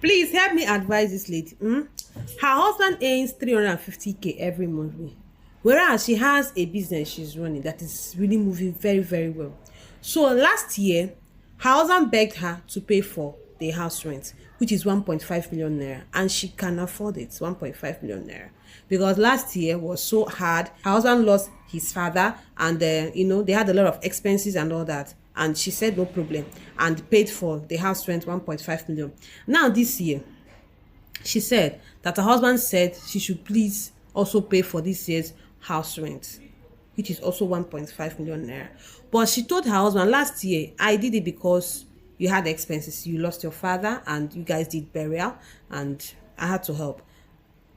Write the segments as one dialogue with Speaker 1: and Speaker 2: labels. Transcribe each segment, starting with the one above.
Speaker 1: Please help me advise this lady. Her husband earns 350K every month, whereas she has a business she's running that is really moving very, very well. So last year, her husband begged her to pay for the house rent, which is 1.5 million naira, and she can afford it. 1.5 million naira, because last year was so hard. Her husband lost his father, and they had a lot of expenses and all that, and she said no problem and paid for the house rent, 1.5 million. Now this year, she said that her husband said she should please also pay for this year's house rent, which is also 1.5 million naira. But she told her husband, last year I did it because you had expenses, you lost your father and you guys did burial and I had to help.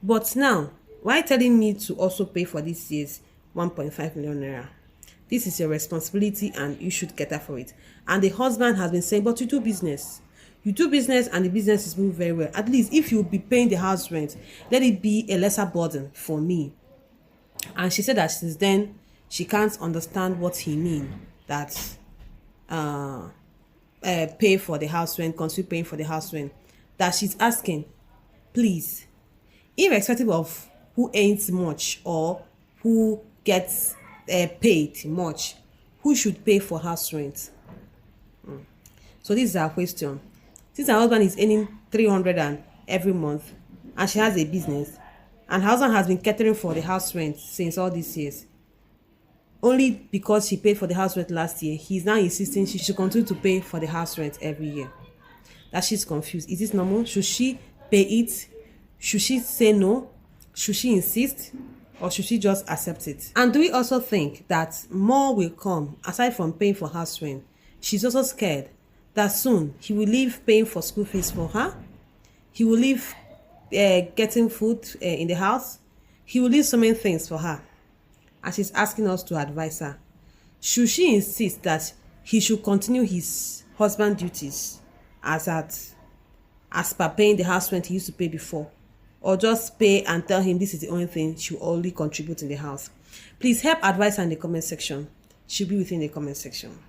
Speaker 1: But now, why telling me to also pay for this year's 1.5 million naira? This is your responsibility and you should cater for it. And the husband has been saying, but you do business. You do business and the business is moving very well. At least if you'll be paying the house rent, let it be a lesser burden for me. And she said that since then, she can't understand what he means, that pay for the house rent, continue paying for the house rent. That she's asking, please, irrespective of who earns much or who gets paid much, who should pay for house rent? So this is our question. Since her husband is earning 300 and every month, and she has a business, and her husband has been catering for the house rent since all these years, only because she paid for the house rent last year, he's now insisting she should continue to pay for the house rent every year. That she's confused. Is this normal? Should she pay it? Should she say no? Should she insist? Or should she just accept it? And do we also think that more will come aside from paying for house rent? She's also scared that soon he will leave paying for school fees for her. He will leave getting food in the house. He will leave so many things for her. And she's asking us to advise her. Should she insist that he should continue his husband duties as per paying the house rent he used to pay before? Or just pay and tell him this is the only thing she will only contribute in the house? Please help advise her in the comment section. She'll be within the comment section.